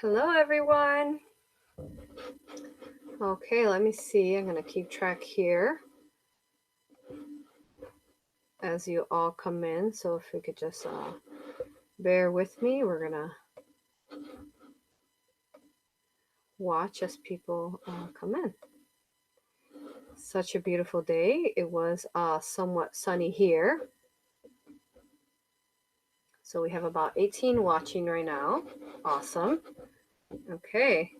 Hello, everyone. Okay, let me see. I'm going to keep track here as you all come in. So if we could just bear with me, we're going to watch as people come in. Such a beautiful day. It was somewhat sunny here. So we have about 18 watching right now. Awesome. Okay.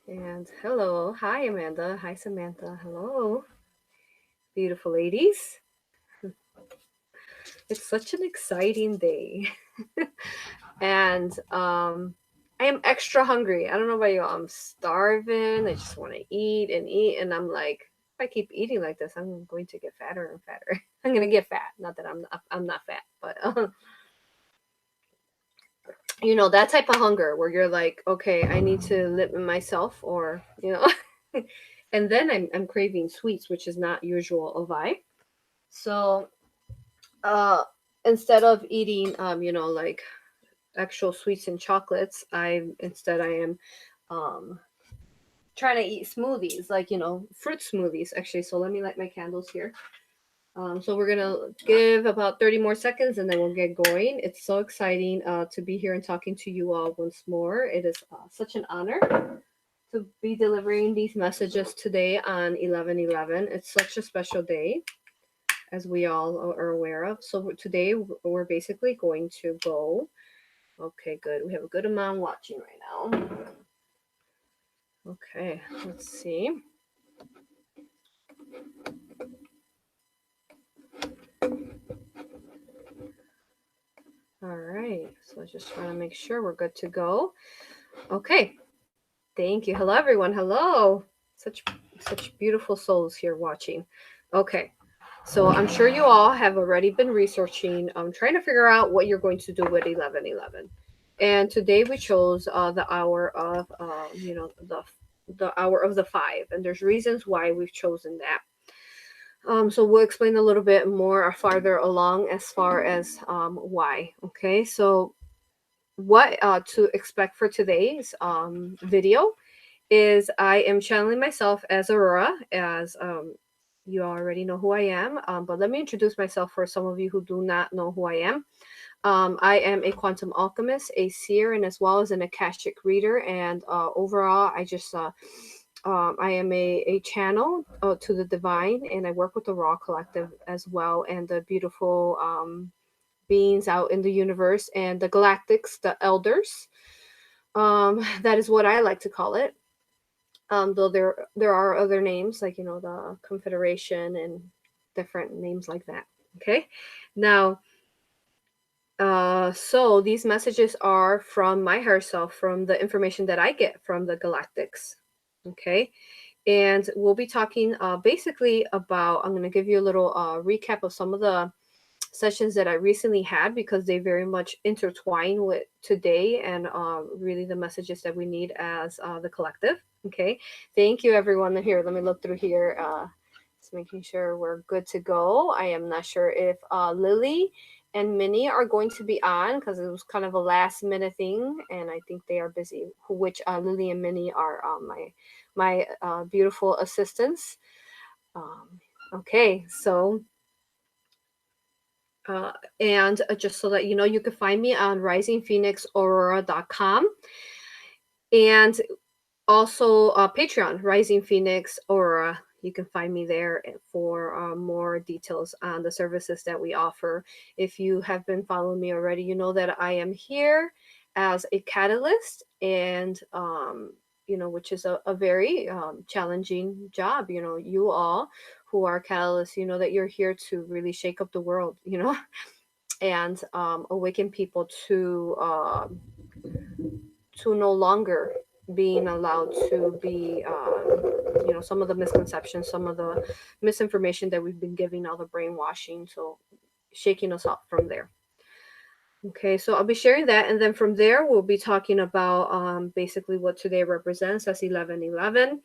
And hello. Hi, Amanda. Hi, Samantha. Hello. Beautiful ladies. It's such an exciting day. And I am extra hungry. I don't know about you. I'm starving. I just want to eat and eat. And I'm like, if I keep eating like this, I'm going to get fatter and fatter. I'm going to get fat. Not that I'm not fat, but that type of hunger where you're like, okay, I need to limit myself, or and then I'm craving sweets, which is not usual of I. So uh instead of eating like actual sweets and chocolates, I am um trying to eat smoothies, like fruit smoothies actually. So let me light my candles here. So we're gonna give about 30 more seconds and then we'll get going. It's so exciting to be here and talking to you all once more. It is such an honor to be delivering these messages today on 11/11. It's such a special day, as we all are aware of. So today we're basically going to go. Okay, good. We have a good amount watching right now. Okay, let's see. All right, so just trying to make sure we're good to go. Okay, thank you. Hello, everyone. Hello. Such beautiful souls here watching. Okay, so I'm sure you all have already been researching, trying to figure out what you're going to do with 11/11. And today we chose the hour of, the hour of the five, and there's reasons why we've chosen that. So we'll explain a little bit more farther along as far as why. Okay, so what to expect for today's video is I am channeling myself as Aurora, as you already know who I am. But let me introduce myself for some of you who do not know who I am. I am a quantum alchemist, a seer, and as well as an akashic reader. And overall, I am a channel to the divine, and I work with the Raw Collective as well, and the beautiful beings out in the universe, and the Galactics, the elders. That is what I like to call it. Though there are other names, like the Confederation and different names like that. Okay, now so these messages are from my higher self, from the information that I get from the Galactics. Okay, and we'll be talking basically about, I'm going to give you a little recap of some of the sessions that I recently had, because they very much intertwine with today and really the messages that we need as the collective. Okay, thank you everyone. Here, let me look through here. Just making sure we're good to go. I am not sure if Lily and Minnie are going to be on, because it was kind of a last minute thing, and I think they are busy. Which Lily and Minnie are my beautiful assistants. Okay, so and just so that you know, you can find me on risingphoenixaurora.com, and also Patreon, Rising Phoenix Aurora. You can find me there for more details on the services that we offer. If you have been following me already, you know that I am here as a catalyst, and which is a very challenging job. You all who are catalysts, that you're here to really shake up the world, and awaken people to no longer being allowed to be, some of the misconceptions, some of the misinformation that we've been giving, all the brainwashing. So shaking us up from there. Okay, so I'll be sharing that, and then from there we'll be talking about basically what today represents as 11/11.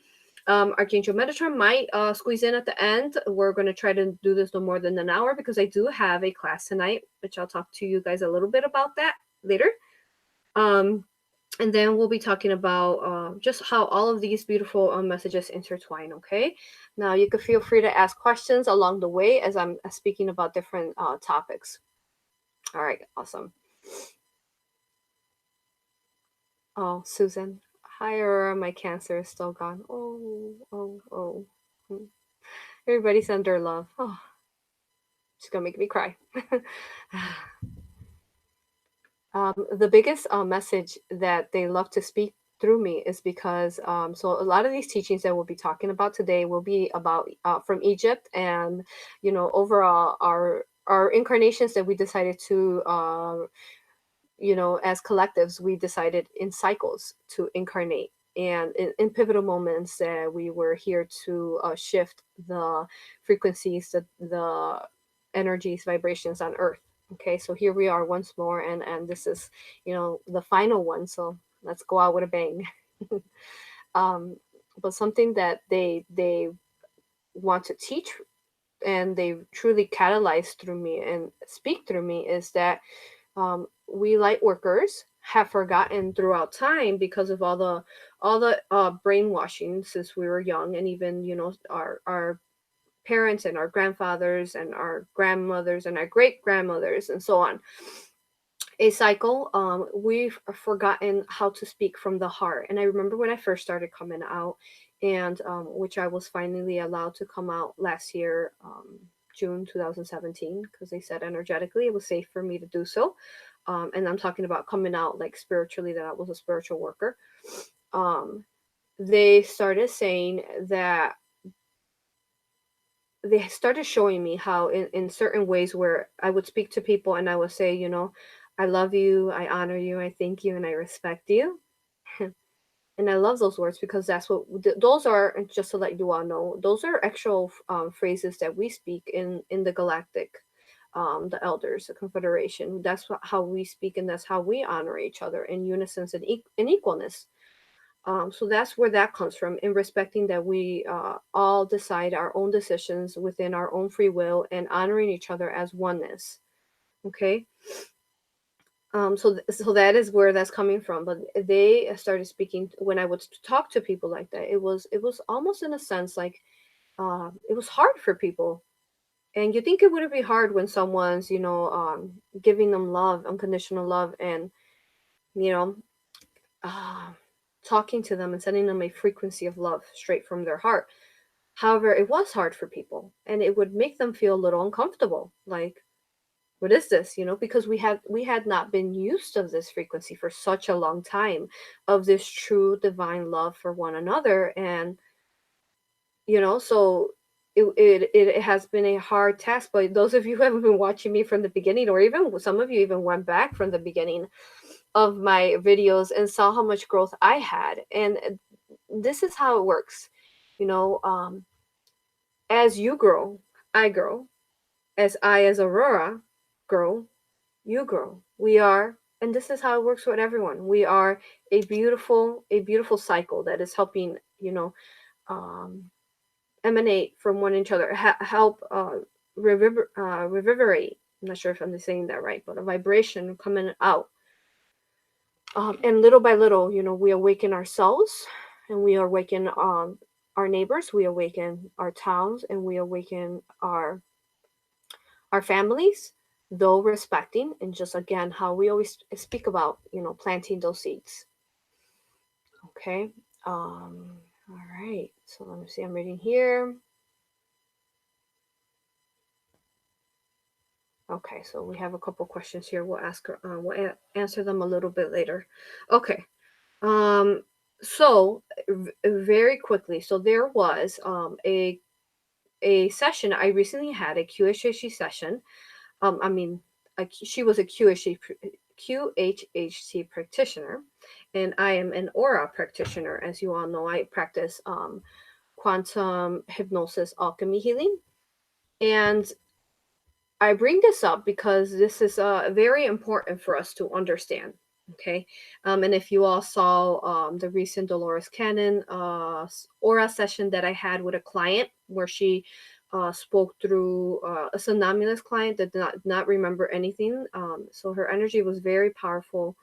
Archangel Metatron might squeeze in at the end. We're going to try to do this no more than an hour because I do have a class tonight, which I'll talk to you guys a little bit about that later. And then we'll be talking about just how all of these beautiful messages intertwine. Okay, now you could feel free to ask questions along the way as I'm speaking about different topics. All right, awesome. Oh, Susan, hi, Aurora. My cancer is still gone. Oh, oh, oh. Everybody's under love. Oh, she's gonna make me cry. The biggest message that they love to speak through me is because so a lot of these teachings that we'll be talking about today will be about from Egypt, and overall our incarnations that we decided to as collectives we decided in cycles to incarnate, and in pivotal moments that we were here to shift the frequencies, the energies, vibrations on earth. Okay, so here we are once more, and this is the final one, so let's go out with a bang. um, but something that they want to teach, and they truly catalyze through me and speak through me, is that we light workers have forgotten throughout time, because of all the brainwashing since we were young, and even our parents and our grandfathers and our grandmothers and our great grandmothers and so on. A cycle. We've forgotten how to speak from the heart. And I remember when I first started coming out, and which I was finally allowed to come out last year, June 2017, because they said energetically it was safe for me to do so. And I'm talking about coming out like spiritually, that I was a spiritual worker. They started saying that they started showing me how in certain ways where I would speak to people and I would say, I love you, I honor you, I thank you, and I respect you. And I love those words because that's what those are. And just to let you all know, those are actual phrases that we speak in the galactic, the elders, the confederation. That's how we speak, and that's how we honor each other in unison and in equalness. So that's where that comes from, in respecting that we all decide our own decisions within our own free will, and honoring each other as oneness. Okay. So that is where that's coming from. But they started speaking when I would talk to people like that. It was almost in a sense like it was hard for people. And you think it wouldn't be hard when someone's giving them love, unconditional love, and you know uh, talking to them and sending them a frequency of love straight from their heart. However, it was hard for people, and it would make them feel a little uncomfortable. Like, what is this? Because we had not been used of this frequency for such a long time, of this true divine love for one another. And so it has been a hard task. But those of you who haven't been watching me from the beginning, or even some of you even went back from the beginning of my videos and saw how much growth I had. And this is how it works. As you grow, I grow. As Aurora grow, you grow. We are, and this is how it works with everyone. We are a beautiful cycle that is helping, um, emanate from one each other, help reverberate. I'm not sure if I'm saying that right, but a vibration coming out. And little by little, we awaken ourselves, and we awaken our neighbors, we awaken our towns, and we awaken our families, though respecting, and just again how we always speak about, planting those seeds. Okay. All right. So let me see. I'm reading here. Okay, so we have a couple questions here. We'll answer them a little bit later. Okay. So very quickly, so there was a session I recently had, a QHHT session. I mean, she was a QHHT practitioner, and I am an aura practitioner. As you all know, I practice quantum hypnosis, alchemy healing. And I bring this up because this is very important for us to understand. Okay. And if you all saw the recent Dolores Cannon aura session that I had with a client where she spoke through a somnambulist client that did not remember anything. So her energy was very powerful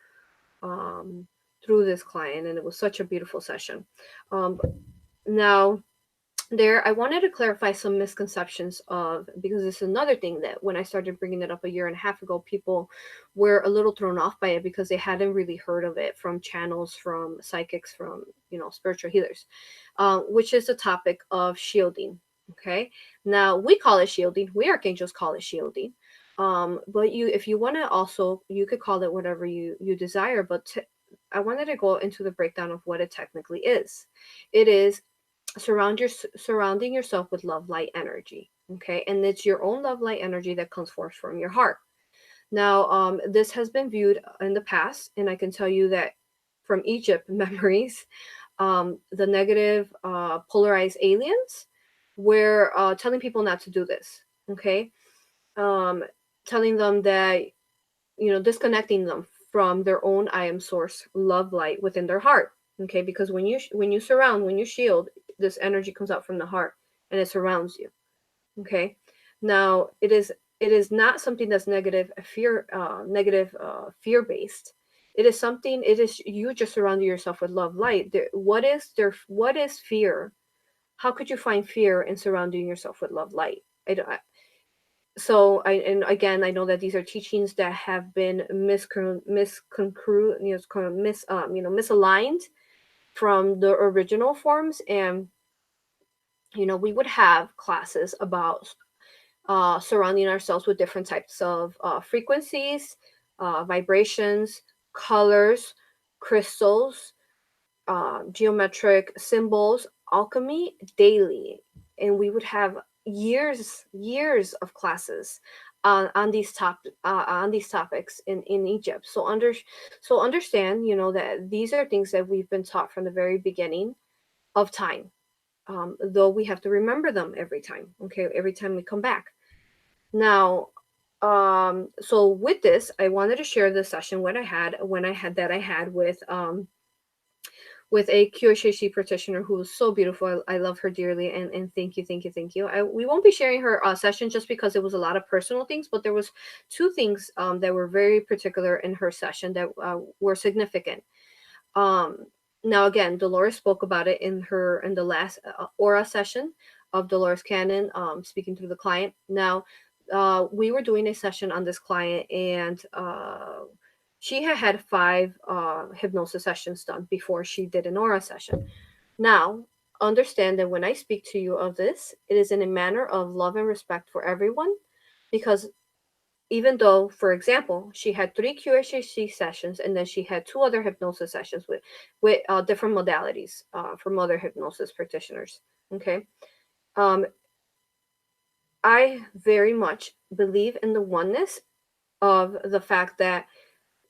through this client, and it was such a beautiful session. Now, there I wanted to clarify some misconceptions of, because this is another thing that when I started bringing it up a year and a half ago, people were a little thrown off by it because they hadn't really heard of it from channels, from psychics, from spiritual healers, which is the topic of shielding. Okay, now we call it shielding, we archangels call it shielding, but you, if you want to, also you could call it whatever you desire, but I wanted to go into the breakdown of what it technically is. It is surrounding yourself with love light energy. Okay, and it's your own love light energy that comes forth from your heart. Now, this has been viewed in the past, and I can tell you that from Egypt memories, the negative polarized aliens were telling people not to do this. Okay, um, telling them that, disconnecting them from their own I am source love light within their heart. Okay, because when you surround, when you shield, this energy comes out from the heart and it surrounds you. Okay, now it is not something that's negative fear based. It is something, it is you just surrounding yourself with love light. What is fear? How could you find fear in surrounding yourself with love light? And again, I know that these are teachings that have been misaligned from the original forms. And we would have classes about surrounding ourselves with different types of frequencies, vibrations, colors, crystals, geometric symbols, alchemy daily. And we would have years of classes on these topics in Egypt. So understand, that these are things that we've been taught from the very beginning of time. Though we have to remember them every time. Okay, every time we come back. Now, so with this, I wanted to share the session I had with a QHHT practitioner who was so beautiful. I love her dearly, and thank you. We won't be sharing her session just because it was a lot of personal things, but there was two things that were very particular in her session that were significant. Um, Now again, Dolores spoke about it in the last aura session of Dolores Cannon, speaking through the client. Now, we were doing a session on this client, and she had 5 hypnosis sessions done before she did an aura session. Now, understand that when I speak to you of this, it is in a manner of love and respect for everyone, because even though, for example, she had 3 QHHT sessions, and then she had 2 other hypnosis sessions with different modalities from other hypnosis practitioners. Okay, um, I very much believe in the oneness of the fact that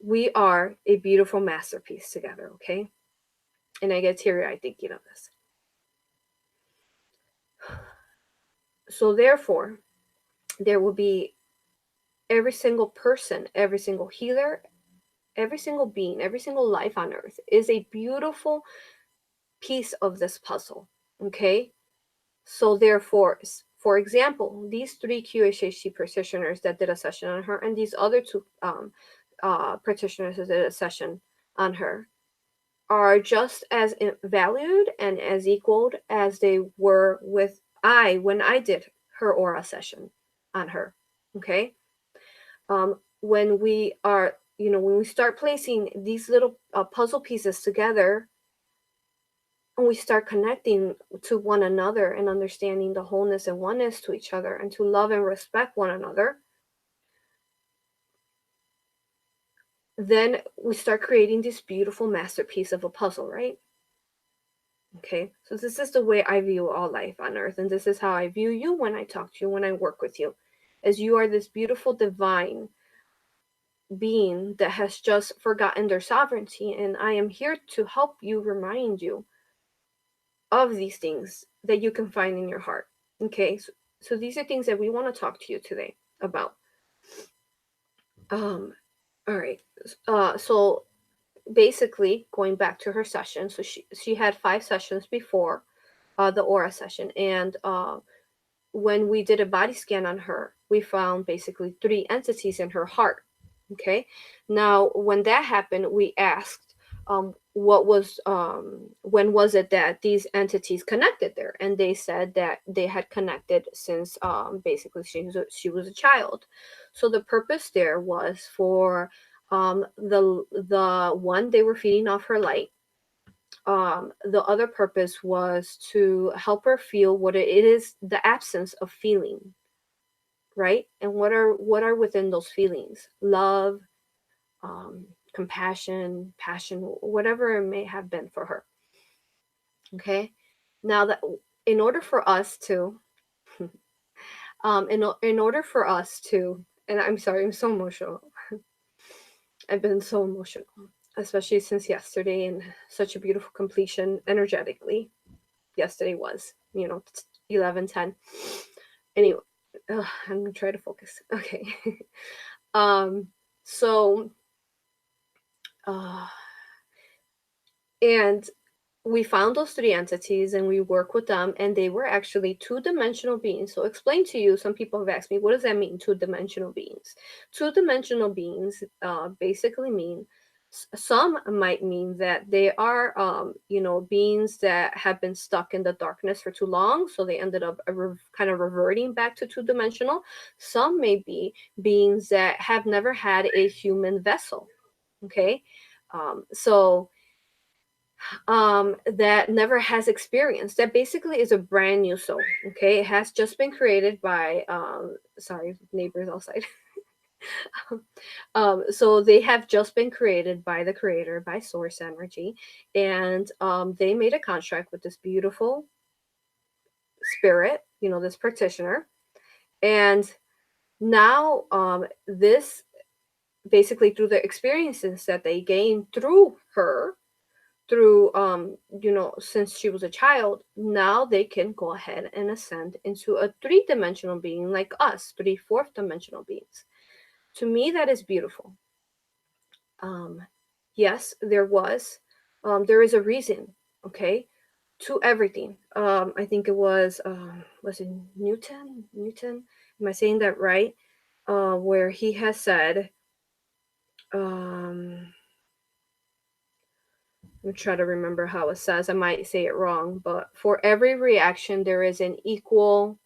we are a beautiful masterpiece together. Okay, and I get teary-eyed thinking of this. So therefore, there will be every single person, every single healer, every single being, every single life on earth is a beautiful piece of this puzzle. Okay, so therefore, for example, these 3 QHHT practitioners that did a session on her, and these other 2 practitioners that did a session on her, are just as valued and as equaled as they were with when I did her aura session on her. Okay, when we are, when we start placing these little puzzle pieces together, and we start connecting to one another and understanding the wholeness and oneness to each other, and to love and respect one another, then we start creating this beautiful masterpiece of a puzzle, right? Okay, so this is the way I view all life on earth, and this is how I view you when I talk to you, when I work with you, as you are this beautiful divine being that has just forgotten their sovereignty, and I am here to help you, remind you of these things that you can find in your heart. Okay, so these are things that we want to talk to you today about. All right. So basically going back to her session. So she had 5 sessions before the aura session, and when we did a body scan on her, we found basically 3 entities in her heart. Okay, now when that happened, we asked, what was when was it that these entities connected there, and they said that they had connected since basically she was a child. So the purpose there was for the one, they were feeding off her light. The other purpose was to help her feel what it is, the absence of feeling, right? And what are within those feelings: love, compassion, passion, whatever it may have been for her. Okay, now that in order for us to in order for us to, and I'm sorry, I'm so emotional. I've been so emotional, especially since yesterday, and such a beautiful completion energetically. Yesterday was, 11:10. Anyway, I'm gonna try to focus. Okay. um. So, uh, and we found those 3 entities, and we work with them, and they were actually 2-dimensional beings. So explain to you, some people have asked me, what does that mean, 2-dimensional beings? 2-dimensional beings basically mean, some might mean that they are beings that have been stuck in the darkness for too long, so they ended up kind of reverting back to 2-dimensional. Some may be beings that have never had a human vessel. Okay, so that never has experienced, that basically is a brand new soul. Okay, it has just been created by sorry, neighbors outside. So they have just been created by the creator, by source energy, and they made a contract with this beautiful spirit, this practitioner. And now this, basically through the experiences that they gained through her, through since she was a child, now they can go ahead and ascend into a 3-dimensional being like us, 3/4 dimensional beings. To me, that is beautiful. Yes, there is a reason, okay, to everything. I think it was it Newton, am I saying that right? Where he has said, I'm trying to remember how it says. I might say it wrong, but for every reaction there is an equal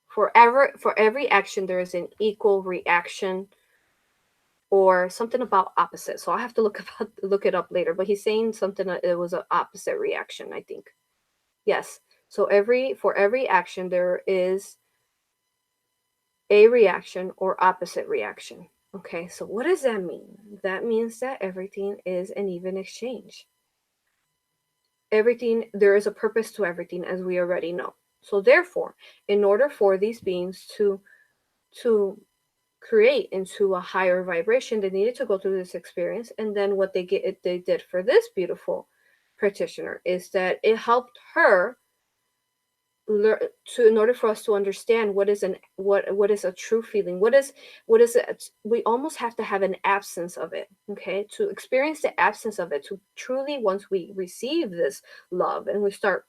for every action there is an equal reaction, or something about opposite. So I have to look it up later, but he's saying something that it was an opposite reaction, I think. Yes. So for every action there is a reaction or opposite reaction. Okay, so what does that mean? That means that everything is an even exchange. Everything, there is a purpose to everything, as we already know. So therefore, in order for these beings to create into a higher vibration, they needed to go through this experience. And then what they did for this beautiful practitioner is that it helped her in order for us to understand what is a true feeling, what is it, we almost have to have an absence of it. Okay, to experience the absence of it, to truly, once we receive this love and we start,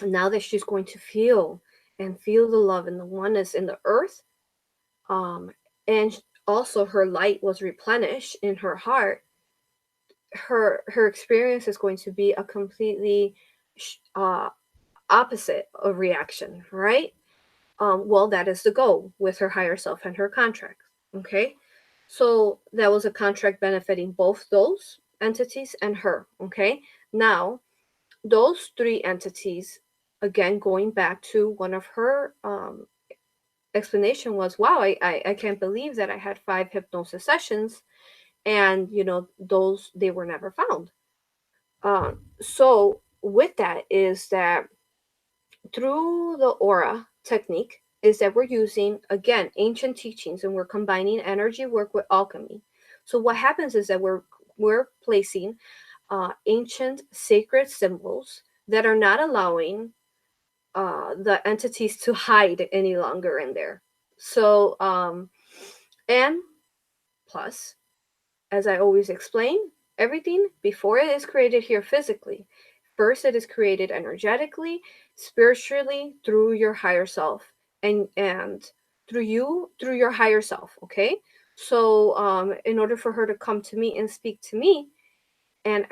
now that she's going to feel the love and the oneness in the earth, and also her light was replenished in her heart, her experience is going to be a completely opposite of reaction, right? Well, that is the goal with her higher self and her contract. Okay, so that was a contract benefiting both those entities and her. Okay, now those 3 entities, again, going back to one of her explanation was, wow, I can't believe that I had 5 hypnosis sessions, and those, they were never found. So with that is that through the aura technique is that we're using, again, ancient teachings, and we're combining energy work with alchemy. So what happens is that we're placing ancient sacred symbols that are not allowing the entities to hide any longer in there. So and Plus, as I always explain, everything before it is created here physically, first it is created energetically, spiritually, through your higher self, and through you, through your higher self. Okay, so in order for her to come to me and speak to me, and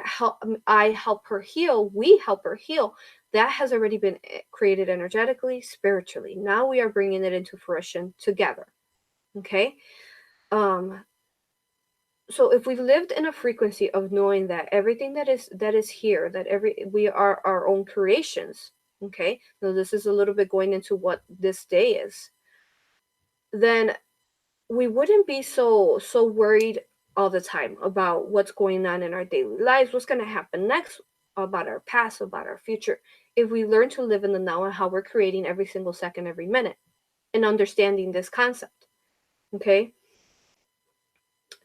I help her heal, we help her heal, that has already been created energetically, spiritually. Now we are bringing it into fruition together. Okay, um so if we lived in a frequency of knowing that everything that is here, that we are our own creations. Okay, so this is a little bit going into what this day is, then we wouldn't be so worried all the time about what's going on in our daily lives, what's going to happen next, about our past, about our future, if we learn to live in the now and how we're creating every single second, every minute, and understanding this concept. Okay,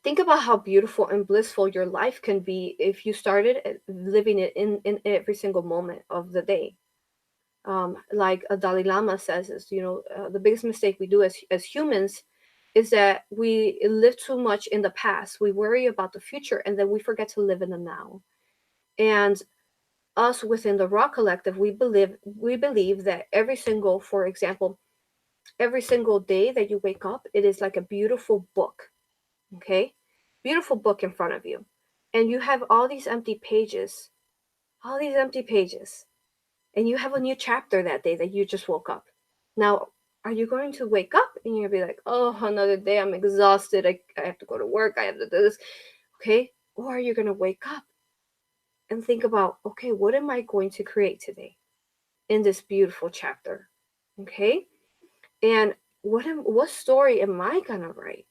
think about how beautiful and blissful your life can be if you started living it in every single moment of the day. Like a Dalai Lama says, is the biggest mistake we do as humans is that we live too much in the past. We worry about the future, and then we forget to live in the now. And us within the Raw Collective, we believe that every single, for example, every single day that you wake up, it is like a beautiful book. Okay, beautiful book in front of you, and you have all these empty pages, and you have a new chapter that day that you just woke up. Now, are you going to wake up and you're gonna be like, oh, another day, I'm exhausted, I have to go to work, I have to do this? Okay, or are you gonna wake up and think about, okay, what am I going to create today in this beautiful chapter? Okay, and what story am I gonna write?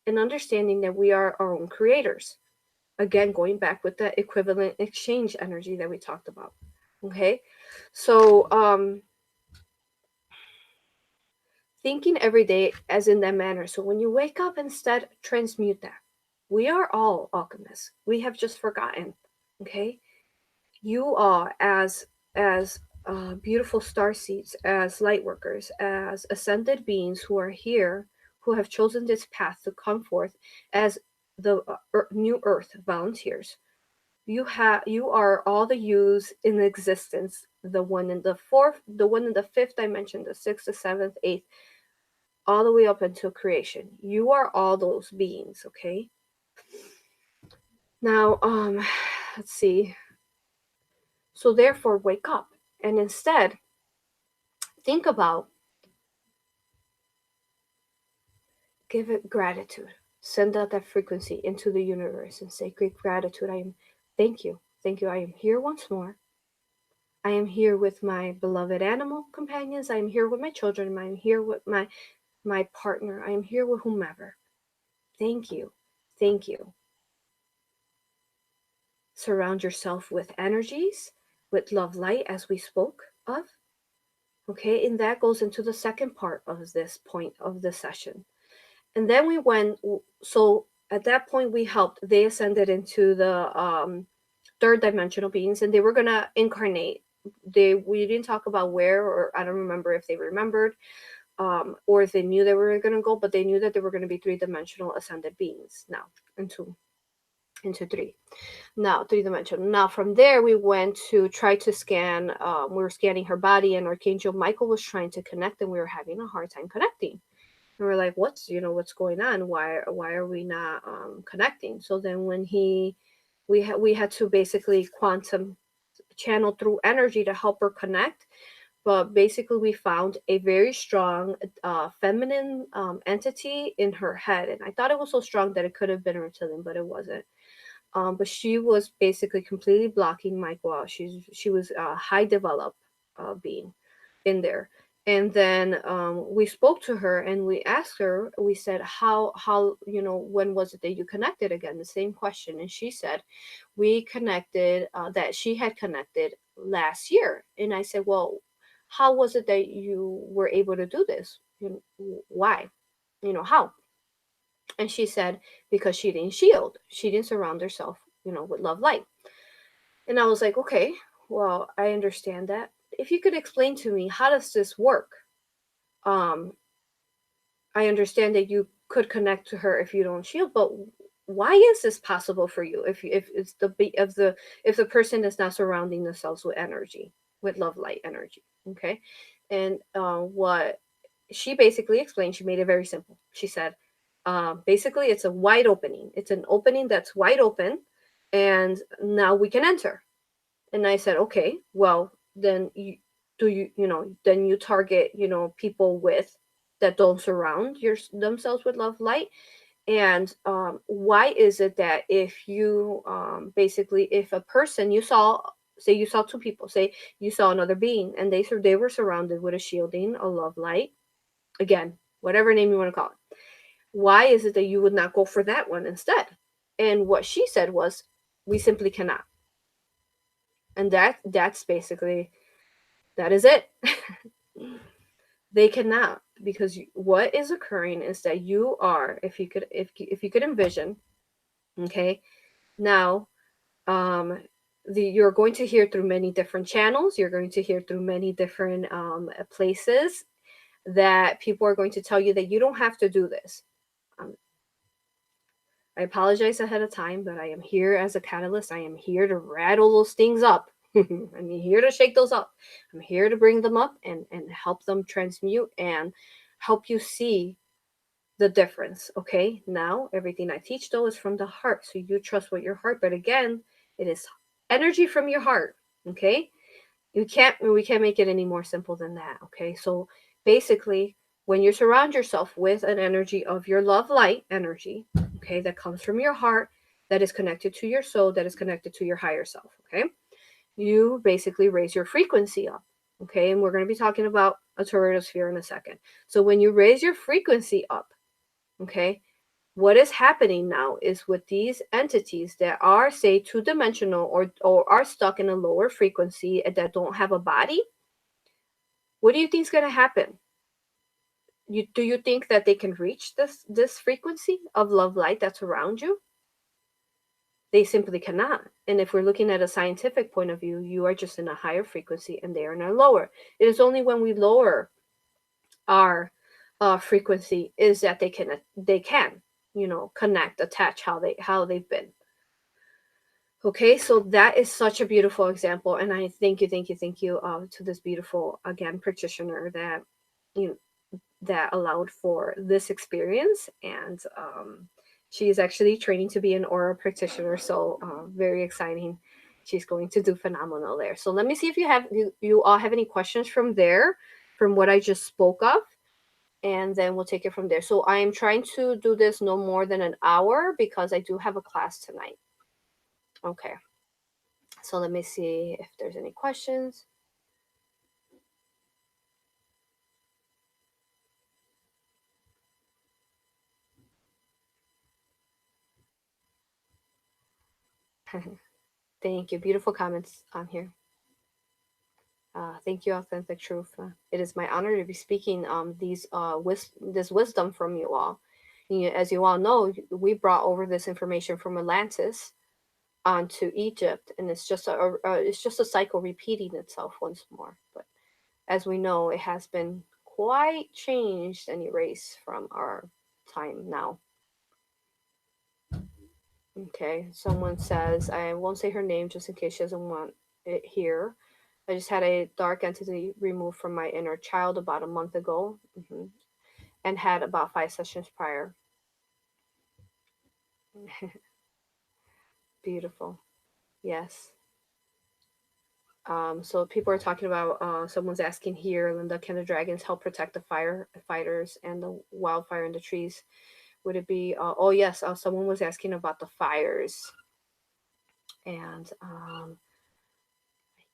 And understanding that we are our own creators. Again, going back with the equivalent exchange energy that we talked about. Okay, so thinking every day as in that manner. So when you wake up, instead transmute that. We are all alchemists. We have just forgotten. Okay, you are as beautiful star seeds, as light workers, as ascended beings who are here, who have chosen this path to come forth as the new earth volunteers. You are all the yous in existence, the one in the fourth, the one in the fifth dimension, the sixth, the seventh, eighth, all the way up until creation. You are all those beings. Okay, now let's see. So therefore, wake up and instead think about, give it gratitude. Send out that frequency into the universe and say, great gratitude. Thank you. Thank you. I am here once more. I am here with my beloved animal companions. I am here with my children. I am here with my partner. I am here with whomever. Thank you. Thank you. Surround yourself with energies, with love light, as we spoke of. Okay, and that goes into the second part of this point of the session. And then we went, so at that point we helped, they ascended into the third dimensional beings, and they were going to incarnate. We didn't talk about where, or I don't remember if they remembered, or if they knew they were going to go, but they knew that they were going to be three-dimensional ascended beings now into three-dimensional. Now from there we went to try to scan. We were scanning her body, and Archangel Michael was trying to connect, and we were having a hard time connecting. And we're like, what's going on? Why are we not connecting? So then when we had to basically quantum channel through energy to help her connect. But basically we found a very strong feminine entity in her head, and I thought it was so strong that it could have been a reptilian, but it wasn't. But she was basically completely blocking Michael out. She was a high developed being in there. And then we spoke to her and we asked her, we said, how when was it that you connected again? The same question. And she said, we connected, that she had connected last year. And I said, well, how was it that you were able to do this? Why? How? And she said, because she didn't shield. She didn't surround herself, with love light. And I was like, okay, well, I understand that. If you could explain to me, how does this work? I understand that you could connect to her if you don't shield, but why is this possible for you if it's if the person is not surrounding themselves with energy, with love light energy? Okay. And what she basically explained, she made it very simple. She said, basically, it's a wide opening. It's an opening that's wide open, and now we can enter. And I said, okay, well, then then you target, people with that don't surround themselves with love light. And why is it that if you basically, if a person you saw, say you saw two people, say you saw another being, and they were surrounded with a shielding, a love light, again, whatever name you want to call it, why is it that you would not go for that one instead? And what she said was, we simply cannot. And that's basically, that is it. They cannot, because what is occurring is that you are, if you could envision, okay, now you're going to hear through many different channels, you're going to hear through many different places, that people are going to tell you that you don't have to do this. I apologize ahead of time, but I am here as a catalyst. I am here to rattle those things up. I'm here to shake those up. I'm here to bring them up and help them transmute and help you see the difference. Okay, now everything I teach though is from the heart, so you trust with your heart. But again, it is energy from your heart. Okay, we can't make it any more simple than that. Okay, so basically, when you surround yourself with an energy of your love light energy, okay, that comes from your heart, that is connected to your soul, that is connected to your higher self, okay, you basically raise your frequency up. Okay, and we're going to be talking about a toroidal sphere in a second. So when you raise your frequency up, okay, what is happening now is with these entities that are, say, two-dimensional, or are stuck in a lower frequency and that don't have a body, what do you think is going to happen? Do you think that they can reach this frequency of love light that's around you? They simply cannot. And if we're looking at a scientific point of view, you are just in a higher frequency and they are in a lower. It is only when we lower our frequency is that they can connect, attach how they've been. Okay, so that is such a beautiful example, and I thank you to this beautiful, again, practitioner that that allowed for this experience. And she is actually training to be an aura practitioner, so very exciting. She's going to do phenomenal there. So let me see if you all have any questions from there, from what I just spoke of, and then we'll take it from there. So I am trying to do this no more than an hour because I do have a class tonight. Okay, so let me see if there's any questions. Thank you. Beautiful comments on here. Thank you, Authentic Truth. It is my honor to be speaking this wisdom from you all. As you all know, we brought over this information from Atlantis onto Egypt, and it's just a cycle repeating itself once more. But as we know, it has been quite changed and erased from our time now. Okay, someone says, I won't say her name just in case she doesn't want it here. I just had a dark entity removed from my inner child about a month ago, and had about 5 sessions prior. Beautiful. Yes. So people are talking about, someone's asking here, Linda, can the dragons help protect the firefighters and the wildfire in the trees? Would it be, oh yes, someone was asking about the fires. And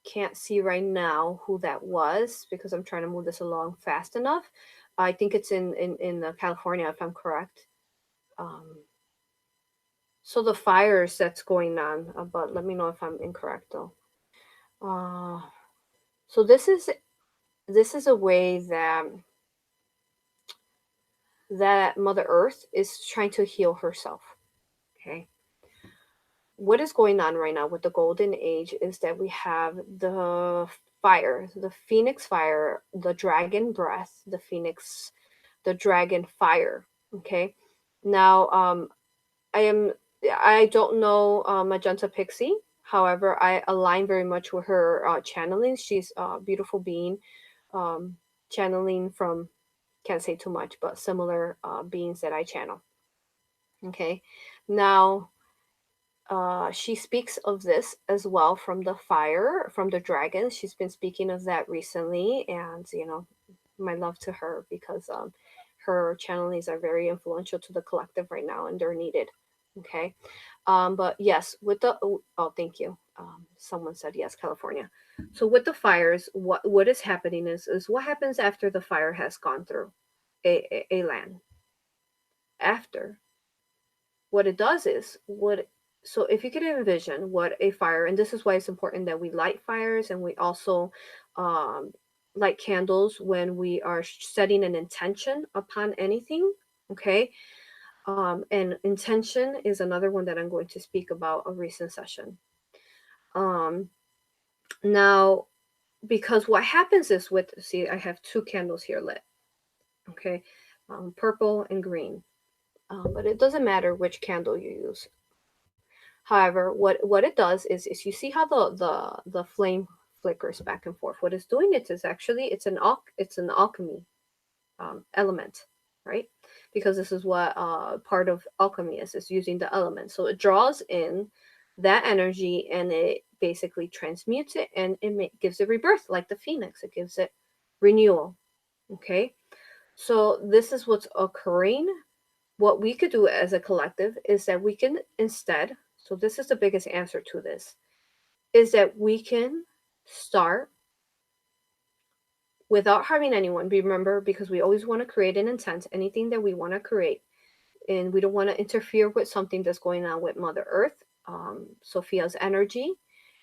can't see right now who that was because I'm trying to move this along fast enough. I think it's in California, if I'm correct. So the fires that's going on, but let me know if I'm incorrect though. So this is a way that Mother Earth is trying to heal herself. Okay. What is going on right now with the golden age is that we have the fire, the phoenix fire, the dragon breath, the phoenix, the dragon fire. Okay. Now, I don't know Magenta Pixie. However, I align very much with her channeling. She's a beautiful being, um, channeling from, can't say too much, but similar beings that I channel. Okay. Now, she speaks of this as well from the fire, from the dragons. She's been speaking of that recently, and my love to her because her channelings are very influential to the collective right now, and they're needed. Okay, but yes, with the oh, thank you. Someone said yes, California. So with the fires, what is happening is what happens after the fire has gone through a land. After, what it does is what so if you could envision what a fire, and this is why it's important that we light fires, and we also um, light candles when we are setting an intention upon anything. Okay. And intention is another one that I'm going to speak about a recent session. um, Now, because what happens is, with, see, I have two candles here lit. Okay. Purple and green. But it doesn't matter which candle you use. However, what it does is you see how the flame flickers back and forth. What it's doing, it is actually, it's an alchemy element, right? Because this is what part of alchemy is using the element. So it draws in that energy, and it basically transmutes it, and gives it rebirth, like the phoenix. It gives it renewal. Okay, so this is what's occurring. What we could do as a collective is that we can instead, so this is the biggest answer to this, is that we can start without harming anyone. Remember, because we always want to create an intent, anything that we want to create, and we don't want to interfere with something that's going on with Mother Earth, Sophia's energy,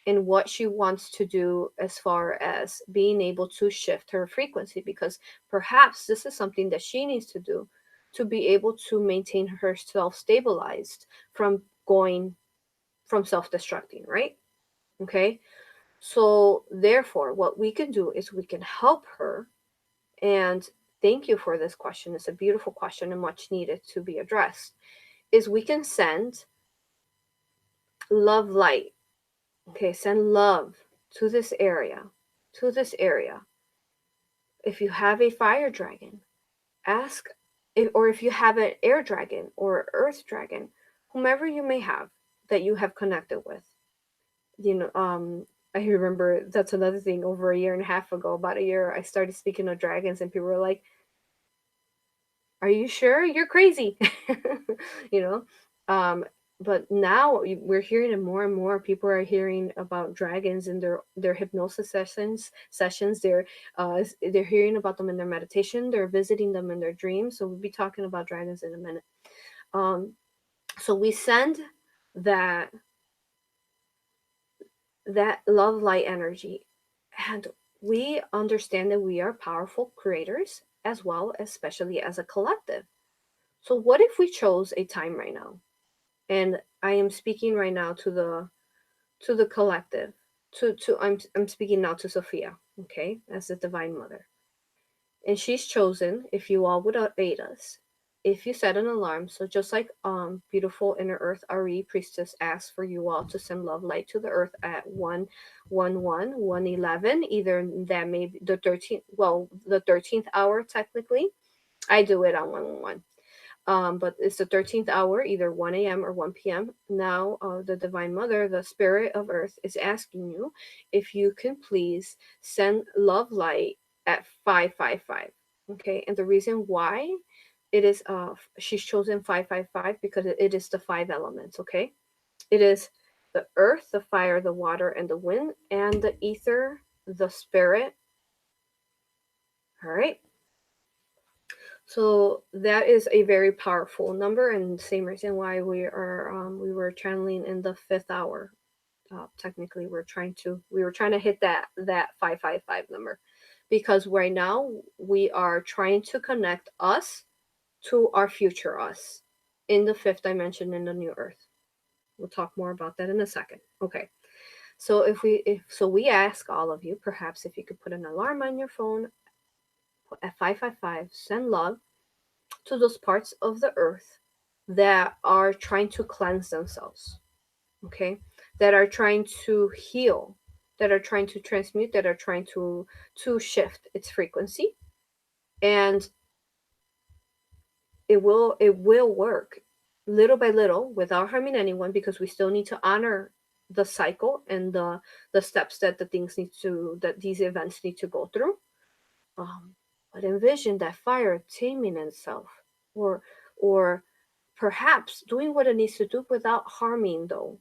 and what she wants to do as far as being able to shift her frequency, because perhaps this is something that she needs to do to be able to maintain herself stabilized from going from self-destructing, right? Okay. So therefore, what we can do is we can help her. And thank you for this question. It's a beautiful question and much needed to be addressed. Is we can send love light. Okay, send love to this area. To this area. If you have a fire dragon, ask or if you have an air dragon or earth dragon, whomever you may have that you have connected with. I remember that's another thing. Over a year and a half ago, about a year, I started speaking of dragons, and people were like, "Are you sure? You're crazy," you know. Um, but now we're hearing it more and more. People are hearing about dragons in their hypnosis sessions. They're hearing about them in their meditation. They're visiting them in their dreams. So we'll be talking about dragons in a minute. Um, so we send that that love light energy, and we understand that we are powerful creators as well, especially as a collective. So what if we chose a time right now, and I am speaking right now to the collective, to I'm speaking now to Sophia, okay, as the divine mother, and she's chosen, if you all would aid us, if you set an alarm. So just like beautiful inner earth Ari priestess asked for you all to send love light to the earth at 111, either that may be the 13th, well, the 13th hour technically. I do it on 111. But it's the 13th hour, either 1 a.m. or 1 p.m. Now, the Divine Mother, the Spirit of Earth, is asking you if you can please send love light at 555. Okay, and the reason why it is, she's chosen 555 because it is the five elements. Okay, it is the earth, the fire, the water, and the wind, and the ether, the spirit. All right. So that is a very powerful number, and same reason why we were channeling in the fifth hour. Technically, we were trying to hit that 555 number, because right now we are trying to connect us to our future us in the fifth dimension in the new earth. We'll talk more about that in a second. Okay. So if we ask all of you, perhaps if you could put an alarm on your phone at 555, send love to those parts of the earth that are trying to cleanse themselves, okay, that are trying to heal, that are trying to transmute, that are trying to shift its frequency. And it will work little by little without harming anyone, because we still need to honor the cycle and the steps that these events need to go through. um, but envision that fire taming itself, or or perhaps doing what it needs to do without harming though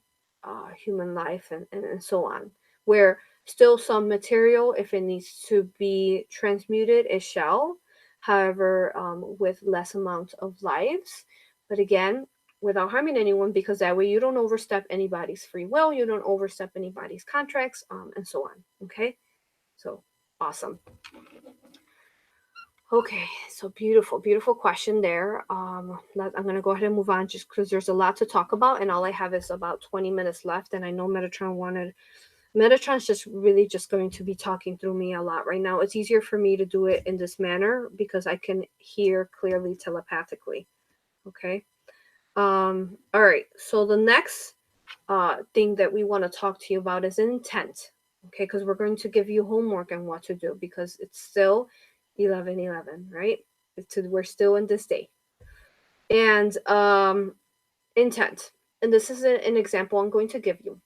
human life, and so on, where still some material, if it needs to be transmuted, it shall, however, with less amount of lives, but again, without harming anyone, because that way you don't overstep anybody's free will, you don't overstep anybody's contracts, and so on. Okay, so awesome. Okay, so beautiful, beautiful question there. I'm gonna go ahead and move on, just because there's a lot to talk about, and all I have is about 20 minutes left, and I know Metatron's just really just going to be talking through me a lot right now. It's easier for me to do it in this manner because I can hear clearly telepathically. Okay. All right. So the next thing that we want to talk to you about is intent. Okay, because we're going to give you homework on what to do, because it's still 11:11, right? We're still in this day. And intent. And this is an example I'm going to give you.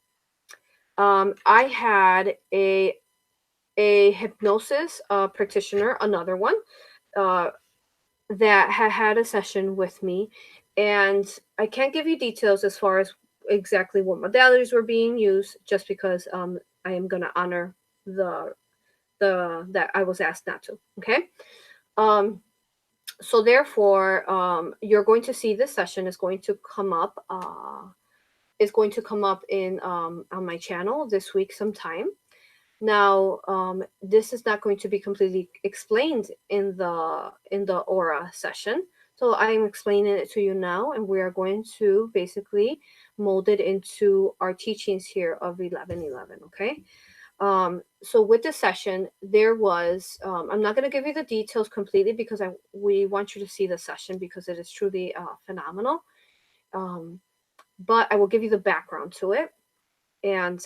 I had a hypnosis practitioner, another one, uh, that had a session with me, and I can't give you details as far as exactly what modalities were being used, just because I am going to honor the that I was asked not to. Okay. Um, so therefore, you're going to see this session is going to come up. Is going to come up in on my channel this week sometime. Now, this is not going to be completely explained in the aura session. So I'm explaining it to you now, and we are going to basically mold it into our teachings here of 11:11. Okay. So with this session, there was, I'm not going to give you the details completely, because we want you to see the session, because it is truly phenomenal. Um, but I will give you the background to it, and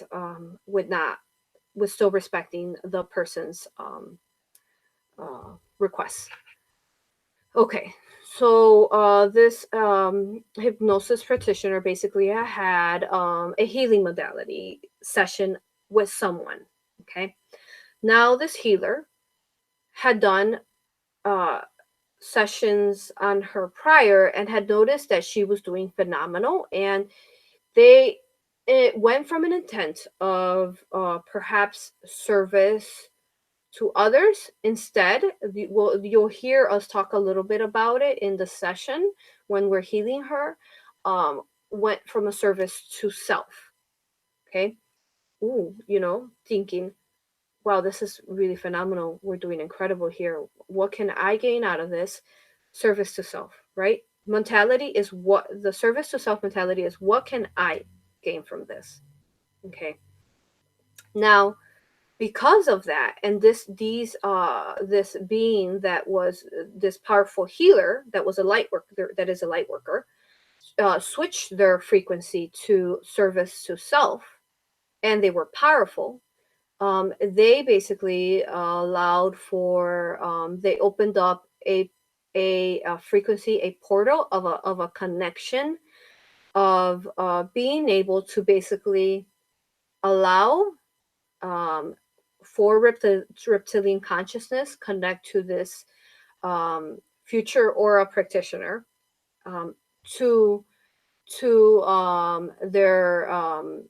with still respecting the person's requests. Okay, so this hypnosis practitioner basically had a healing modality session with someone. Okay, now this healer had done uh, sessions on her prior, and had noticed that she was doing phenomenal, and they it went from an intent of perhaps service to others. Instead, well, you'll hear us talk a little bit about it in the session when we're healing her. Went from a service to self. Okay. Ooh, thinking, wow, this is really phenomenal. We're doing incredible here. What can I gain out of this? Service to self, right? Mentality is what the service to self mentality is. What can I gain from this? Okay. Now, because of that, and this being that was this powerful healer, that was a light worker, that is a light worker, switched their frequency to service to self, and they were powerful. They basically allowed for, they opened up a frequency, a portal of a connection, of being able to basically allow, um, for reptilian consciousness connect to this future aura practitioner, um, to their,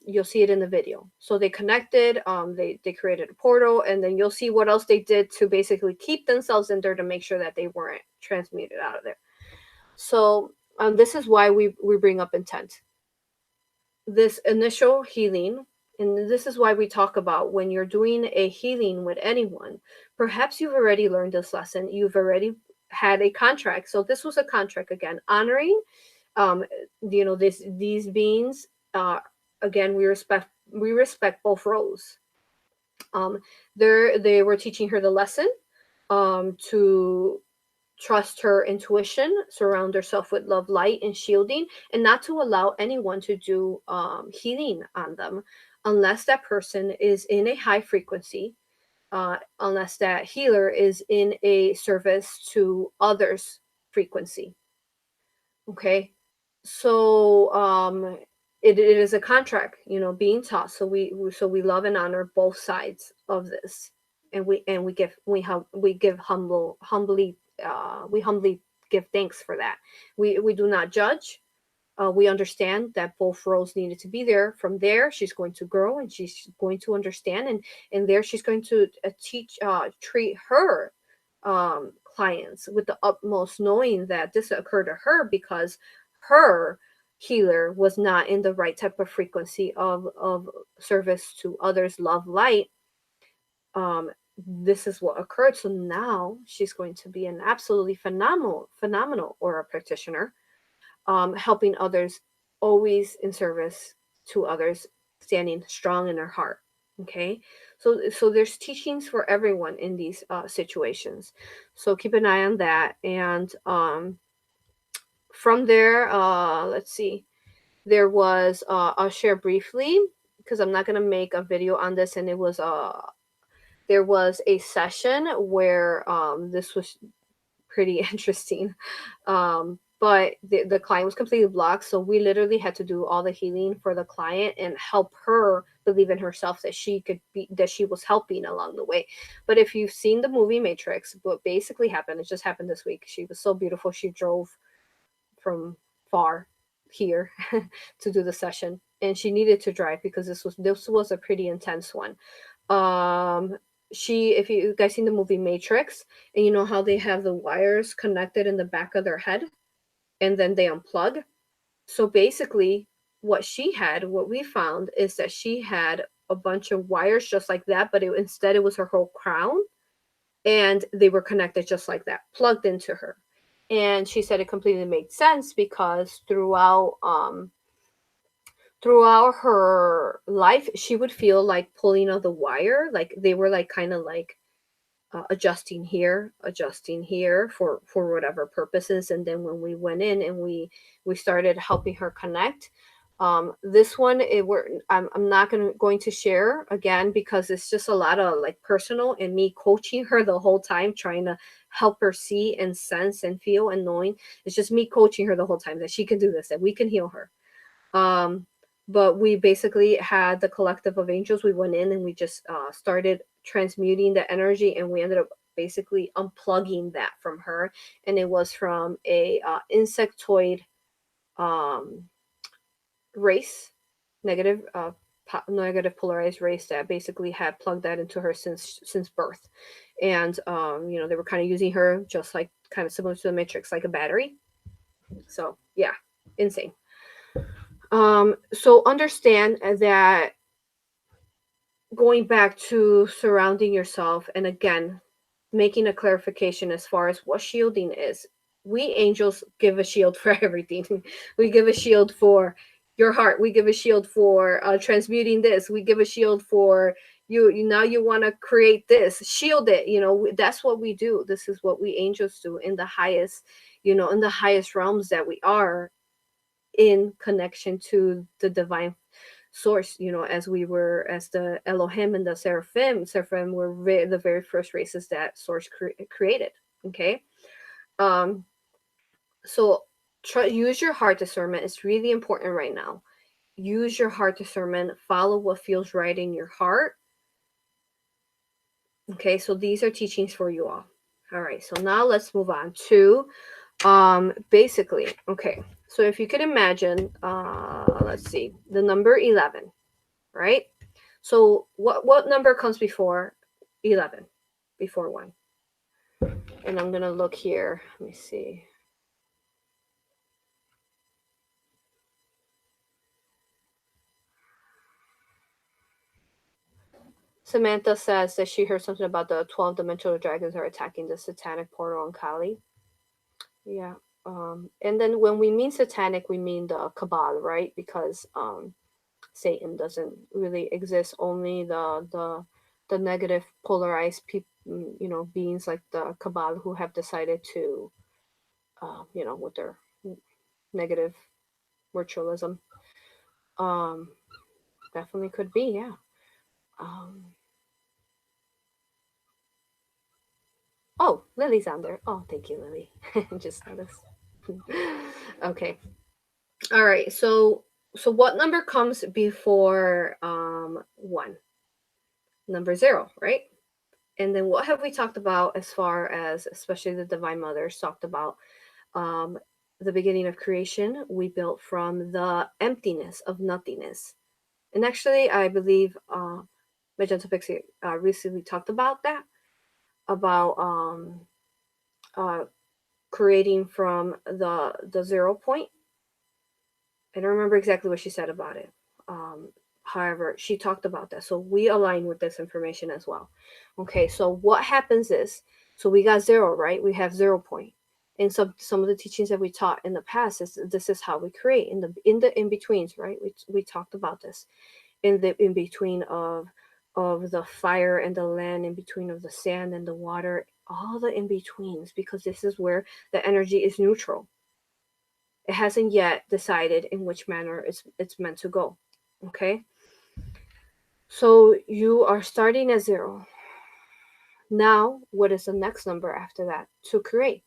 you'll see it in the video. So they connected, they created a portal, and then you'll see what else they did to basically keep themselves in there, to make sure that they weren't transmuted out of there. So this is why we bring up intent, this initial healing. And this is why we talk about, when you're doing a healing with anyone, perhaps you've already learned this lesson, you've already had a contract. So this was a contract, again, honoring, these beings. Again, we respect both roles. They were teaching her the lesson, to trust her intuition, surround herself with love, light, and shielding, and not to allow anyone to do healing on them unless that person is in a high frequency, unless that healer is in a service to others frequency. Okay, so it is a contract, being taught. So we love and honor both sides of this, and we give humbly, we humbly give thanks for that. We do not judge. We understand that both roles needed to be there. From there, she's going to grow and she's going to understand, and there she's going to treat her clients with the utmost, knowing that this occurred to her because her healer was not in the right type of frequency of service to others, love, light. This is what occurred. So now she's going to be an absolutely phenomenal aura practitioner, helping others, always in service to others, standing strong in her heart. Okay, so there's teachings for everyone in these situations. So keep an eye on that. And from there, let's see. There was I'll share briefly because I'm not gonna make a video on this, and it was there was a session where this was pretty interesting. But the client was completely blocked, so we literally had to do all the healing for the client and help her believe in herself that she was helping along the way. But if you've seen the movie Matrix, what basically happened, it just happened this week. She was so beautiful, she drove from far here to do the session, and she needed to drive because this was a pretty intense one. If you guys seen the movie Matrix, and you know how they have the wires connected in the back of their head and then they unplug. So basically what we found is that she had a bunch of wires just like that, but instead it was her whole crown, and they were connected just like that, plugged into her. And she said it completely made sense because throughout her life she would feel like pulling of the wire, like they were like kind of like adjusting here for whatever purposes. And then when we went in and we started helping her connect, this one I'm not going to share again because it's just a lot of like personal and me coaching her the whole time, trying to help her see and sense and feel and knowing. It's just me coaching her the whole time that she can do this, that we can heal her. But we basically had the collective of angels. We went in and we just started transmuting the energy, and we ended up basically unplugging that from her. And it was from a insectoid race, negative polarized race that basically had plugged that into her since birth. And they were kind of using her just like kind of similar to the Matrix, like a battery. So yeah, insane. So understand that, going back to surrounding yourself, and again, making a clarification as far as what shielding is. We angels give a shield for everything. We give a shield for your heart. We give a shield for transmuting this. We give a shield for you now you want to create this. Shield it. That's what we do. This is what we angels do in the highest, in the highest realms that we are in connection to the divine source, as the Elohim and the Seraphim were the very first races that source created. Okay. So use your heart discernment. It's really important right now. Use your heart discernment. Follow what feels right in your heart. Okay, so these are teachings for you all. All right, so now let's move on to basically, okay, so if you could imagine, let's see, the number 11, right? So what number comes before 11? Before 1? And I'm gonna look here. Let me see. Samantha says that she heard something about the 12 dimensional dragons are attacking the satanic portal on Kali. Yeah. And then when we mean satanic, we mean the Cabal, right? Because Satan doesn't really exist. Only the the negative polarized people, beings like the cabal who have decided to, with their negative ritualism. Um, Definitely could be, yeah. Um, oh, Lily's on there. Oh, thank you, Lily. Just noticed. Okay. All right. So what number comes before one? Number zero, right? And then what have we talked about as far as, especially the Divine Mothers talked about, um, the beginning of creation? We built from the emptiness of nothingness. And actually, I believe Magenta Pixie recently talked about that, about uh, creating from the 0 point. I don't remember exactly what she said about it. However, she talked about that. So we align with this information as well. Okay, so what happens is, so we got zero, right? We have 0 point. And some of the teachings that we taught in the past is this is how we create in the in betweens, right? We talked about this in the in between of the fire and the land, in between of the sand and the water, all the in betweens, because this is where the energy is neutral. It hasn't yet decided in which manner it's meant to go. Okay, so you are starting at zero. Now what is the next number after that to create?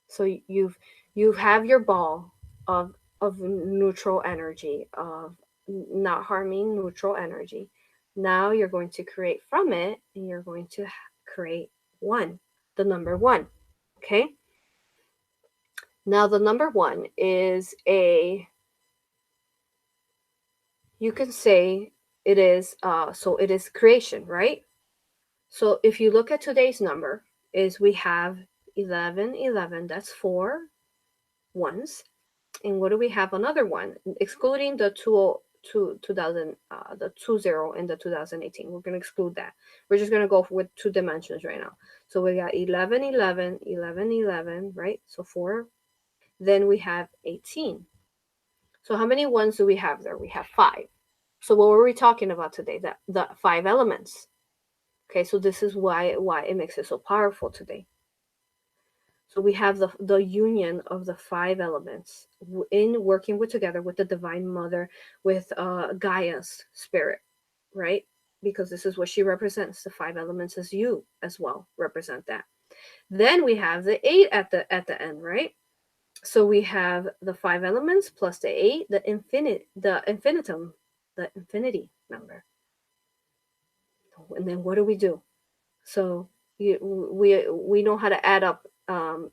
So you have your ball of neutral energy, of not harming neutral energy. Now you're going to create from it, and you're going to create one, the number one. Okay, now the number one is a, you can say it is, so it is creation, right? So if you look at today's number, is we have 1111, that's four ones. And what do we have? Another one, excluding the 2000, the 20 and the 2018. We're going to exclude that. We're just going to go with two dimensions right now. So we got 11 11 11 11, right? So four. Then we have 18. So how many ones do we have there? We have five. So what were we talking about today? The five elements. Okay, so this is why it makes it so powerful today. So we have the union of the five elements in working with together with the Divine Mother, with Gaia's spirit, right? Because this is what she represents. The five elements as you as well represent that. Then we have the eight at the end, right? So we have the five elements plus the eight, the infinitum, the infinity number. And then what do we do? So we know how to add up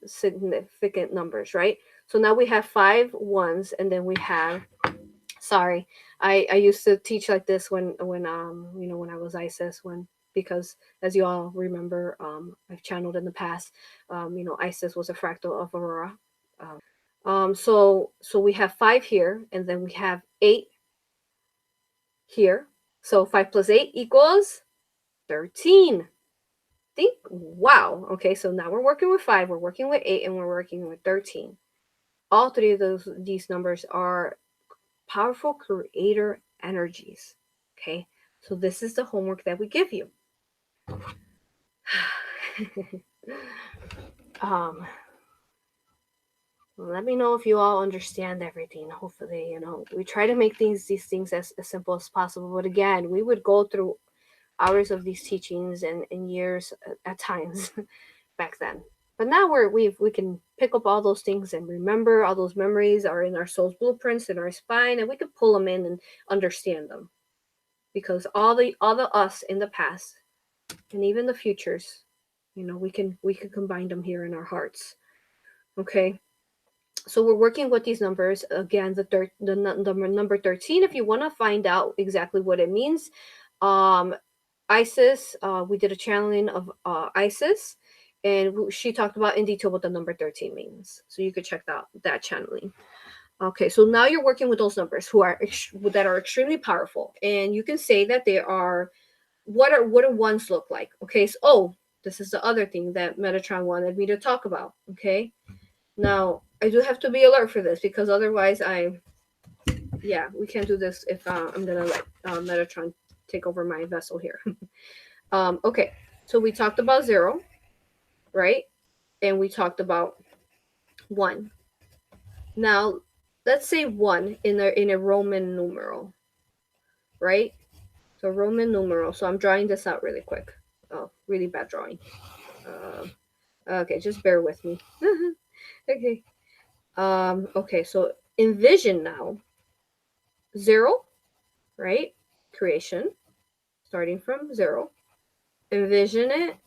significant numbers, right? So now we have five ones, and then we have. Sorry, I used to teach like this when when I was Isis, because as you all remember, I've channeled in the past. Isis was a fractal of Aurora. So we have five here, and then we have eight here. So 5 + 8 equals 13. Think, wow. Okay, so now we're working with five, we're working with eight, and we're working with 13. All three of these numbers are powerful creator energies. Okay, so this is the homework that we give you. Let me know if you all understand everything. Hopefully, we try to make these things as simple as possible. But again, we would go through hours of these teachings and years at times back then. But now we can pick up all those things and remember. All those memories are in our soul's blueprints in our spine, and we can pull them in and understand them, because all the us in the past and even the futures, we can combine them here in our hearts. Okay, so we're working with these numbers again. The number 13. If you want to find out exactly what it means, Isis, we did a channeling of Isis, and she talked about in detail what the number 13 means. So you could check that channeling. Okay, so now you're working with those numbers that are extremely powerful, and you can say that they are. What do ones look like? Okay, so this is the other thing that Metatron wanted me to talk about. Okay, now I do have to be alert for this, because otherwise we can't do this if I'm gonna let Metatron take over my vessel here. Okay, so we talked about 0, right? And we talked about 1. Now, let's say 1 in a Roman numeral, right? So Roman numeral. So I'm drawing this out really quick. Oh, really bad drawing. Okay, just bear with me. Okay. Okay, so envision now 0, right? Creation, starting from 0. Envision it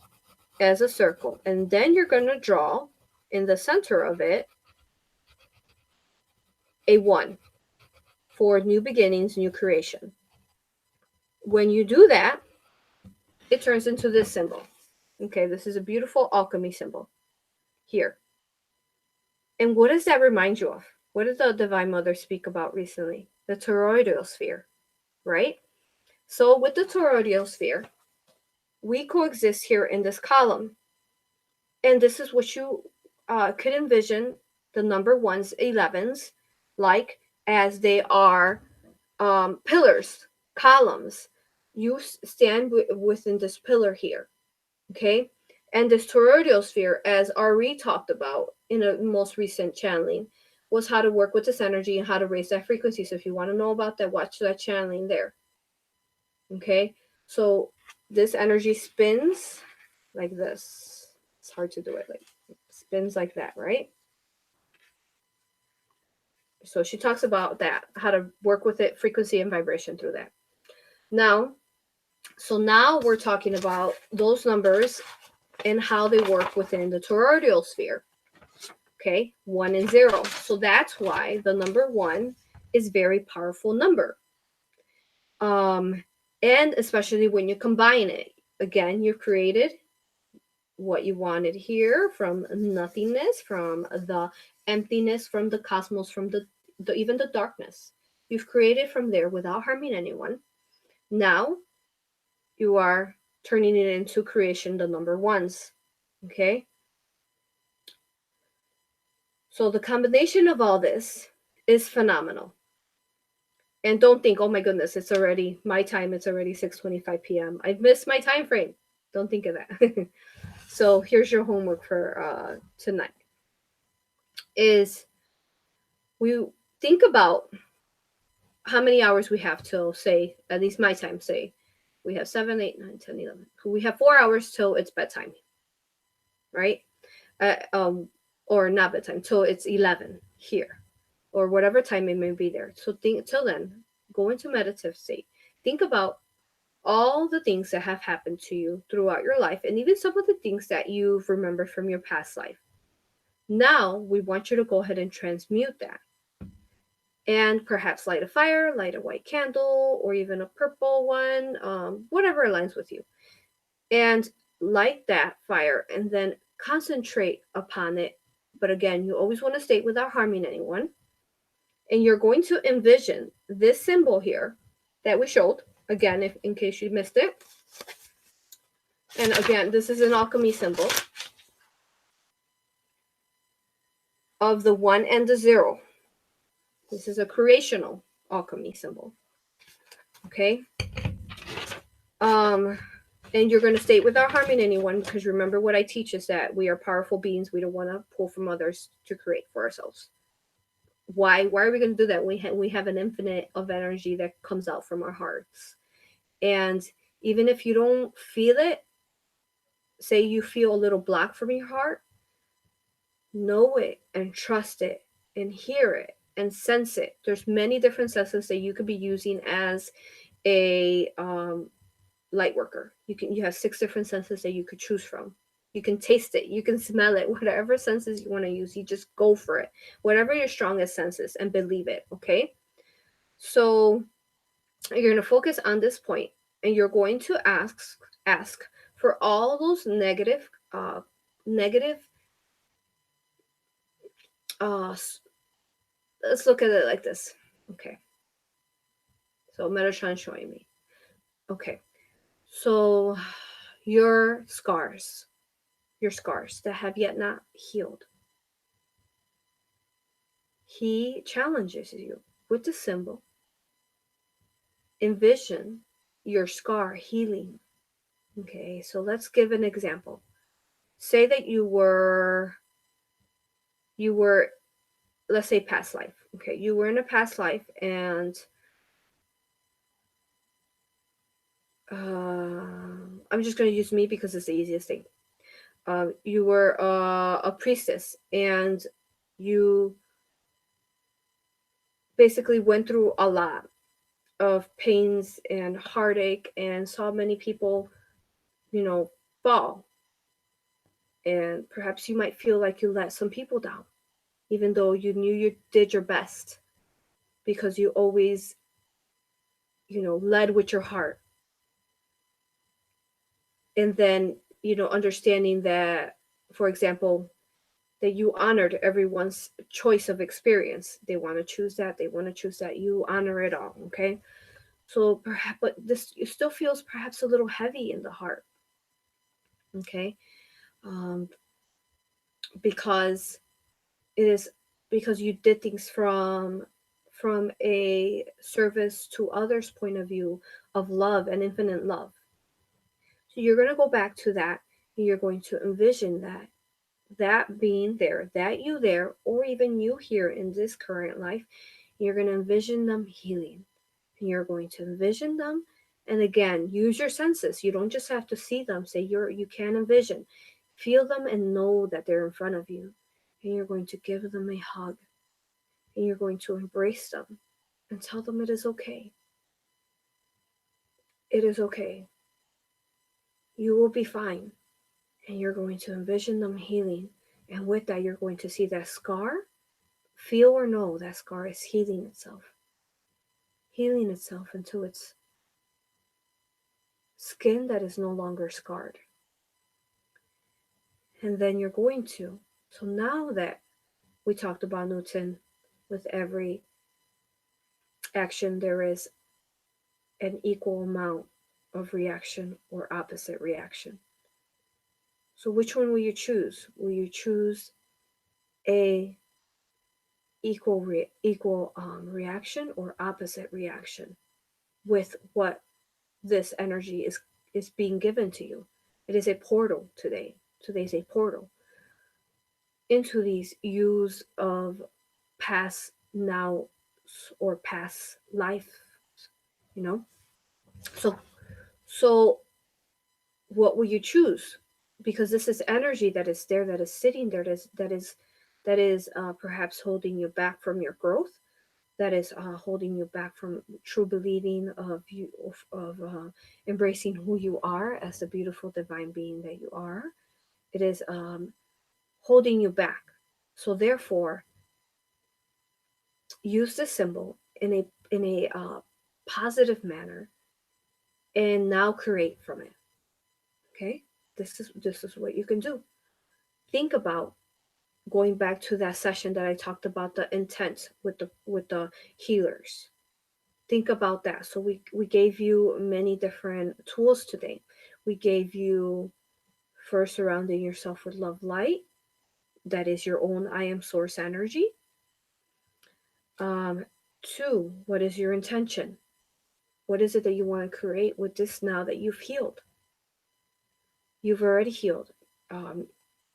as a circle. And then you're going to draw in the center of it a 1 for new beginnings, new creation. When you do that, it turns into this symbol. Okay, this is a beautiful alchemy symbol here. And what does that remind you of? What did the Divine Mother speak about recently? The toroidal sphere, right? So with the toroidal sphere, we coexist here in this column. And this is what you could envision the number 1s, 11s, like as they are pillars, columns. You stand within this pillar here, okay? And this toroidal sphere, as Ari talked about in a most recent channeling, was how to work with this energy and how to raise that frequency. So if you want to know about that, watch that channeling there. Okay, so this energy spins like this. It's hard to do it, like spins like that, right? So she talks about that, how to work with it, frequency and vibration through that. Now, so now we're talking about those numbers and how they work within the toroidal sphere. Okay, 1 and 0. So that's why the number 1 is very powerful number. And especially when you combine it. Again, you've created what you wanted here from nothingness, from the emptiness, from the cosmos, from the even the darkness. You've created from there without harming anyone. Now you are turning it into creation, the number 1s. Okay, so the combination of all this is phenomenal. And don't think, oh my goodness, it's already my time. It's already 6:25 p.m. I've missed my time frame. Don't think of that. So here's your homework for tonight. Is we think about how many hours we have till, say, at least my time, say, we have 7, 8, 9, 10, 11. We have 4 hours till it's bedtime, right? Or not bedtime, till it's 11 here, or whatever time it may be there. So think till then, go into meditative state. Think about all the things that have happened to you throughout your life, and even some of the things that you've remembered from your past life. Now we want you to go ahead and transmute that. And perhaps light a fire, light a white candle, or even a purple one, whatever aligns with you. And light that fire and then concentrate upon it. But again, you always want to state without harming anyone. And you're going to envision this symbol here that we showed, again, if in case you missed it. And again, this is an alchemy symbol of the 1 and the 0. This is a creational alchemy symbol. Okay. And you're going to state without harming anyone, because remember what I teach is that we are powerful beings. We don't want to pull from others to create for ourselves. Why are we going to do that? We have an infinite of energy that comes out from our hearts. And even if you don't feel it, say you feel a little block from your heart, know it and trust it and hear it and sense it. There's many different senses that you could be using as a light worker. You have 6 different senses that you could choose from. You can taste it, you can smell it, whatever senses you want to use, you just go for it. Whatever your strongest senses, and believe it, okay? So you're going to focus on this point, and you're going to ask for all those negative let's look at it like this. Okay. So Metatron showing me. Okay. So your scars that have yet not healed. He challenges you with the symbol. Envision your scar healing Okay, so let's give an example. Say that you were, let's say, past life. Okay, you were in a past life, and I'm just going to use me because it's the easiest thing. You were a priestess, and you basically went through a lot of pains and heartache and saw many people, fall. And perhaps you might feel like you let some people down, even though you knew you did your best, because you always, led with your heart. And then, understanding that, for example, that you honored everyone's choice of experience. They want to choose that, they want to choose that. You honor it all, okay? So perhaps, but this still feels perhaps a little heavy in the heart, okay? Um, because it is because you did things from a service to others point of view of love and infinite love. So you're going to go back to that, and you're going to envision that being there, that you there, or even you here in this current life. You're going to envision them healing, and you're going to envision them. And again, use your senses. You don't just have to see them. Say you can envision, feel them, and know that they're in front of you. And you're going to give them a hug, and you're going to embrace them and tell them it is okay. It is okay. You will be fine. And you're going to envision them healing. And with that, you're going to see that scar. Feel or know that scar is healing itself into its skin that is no longer scarred. And then you're going to. So now that we talked about Newton, with every action, there is an equal amount of reaction or opposite reaction. So which one will you choose? Will you choose a equal reaction or opposite reaction with what this energy is being given to you? It is a portal today. Today's a portal into these use of past now or past life, you know. So what will you choose? Because this is energy that is there, that is sitting there, that is perhaps holding you back from your growth, that is holding you back from true believing of you, of embracing who you are as the beautiful divine being that you are. It is holding you back. So therefore, use the symbol in a positive manner, and now create from it. Okay, this is what you can do. Think about going back to that session that I talked about, the intent with the healers. Think about that. So we gave you many different tools today. We gave you, first, surrounding yourself with love light. That is your own I am source energy. um Two, what is your intention? What is it that you want to create with this now that you've healed? You've already healed. um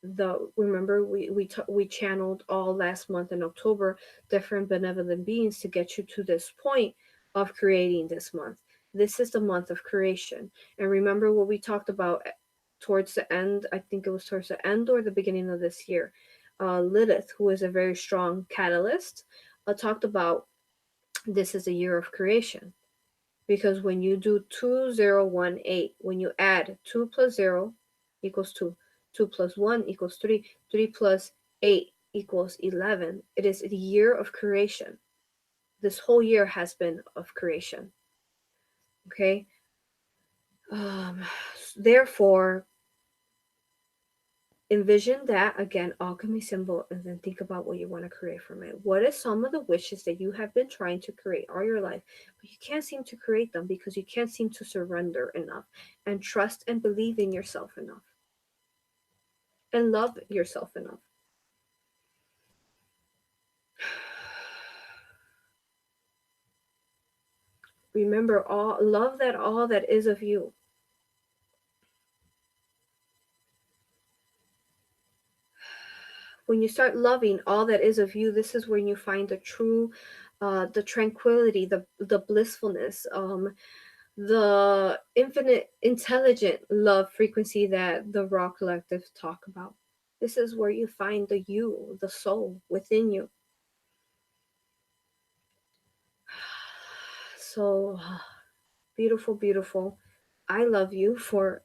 the Remember, we channeled all last month in October different benevolent beings to get you to this point of creating this month. This is the month of creation. And remember what we talked about towards the end. I think it was towards the end or the beginning of this year. Lilith, who is a very strong catalyst, talked about this is a year of creation. Because when you do 2018, when you add 2 plus 0 equals 2, 2 plus 1 equals 3, 3 plus 8 equals 11, it is the year of creation. This whole year has been of creation. Okay? Um, Therefore, envision that again, alchemy symbol, and then think about what you want to create from it. What is some of the wishes that you have been trying to create all your life, but you can't seem to create them because you can't seem to surrender enough and trust and believe in yourself enough and love yourself enough? Remember, all love that all that is of you. When you start loving all that is of you, this is when you find the true, the tranquility, the blissfulness, the infinite intelligent love frequency that the Raw Collective talk about. This is where you find the you, the soul within you. So beautiful, beautiful. I love you for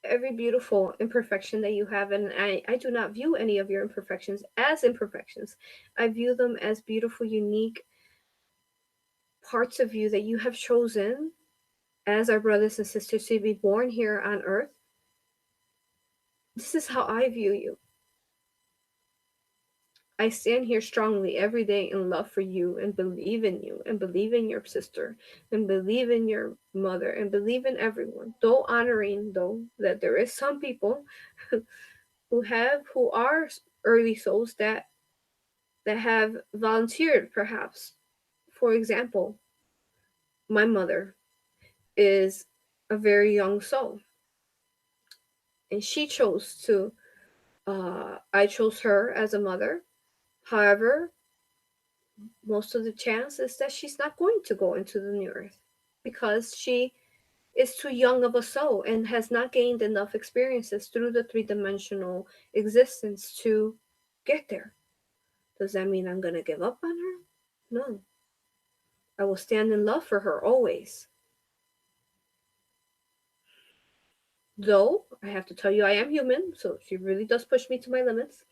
every beautiful imperfection that you have, and I do not view any of your imperfections as imperfections. I view them as beautiful, unique parts of you that you have chosen as our brothers and sisters to be born here on earth. This is how I view you. I stand here strongly every day in love for you, and believe in you, and believe in your sister, and believe in your mother, and believe in everyone. Though honoring, though, that there is some people who are early souls that have volunteered, perhaps. For example, my mother is a very young soul, and she chose to. I chose her as a mother. However, most of the chance is that she's not going to go into the new earth because she is too young of a soul and has not gained enough experiences through the three-dimensional existence to get there. Does that mean I'm going to give up on her? No. I will stand in love for her always. Though, I have to tell you, I am human, so she really does push me to my limits.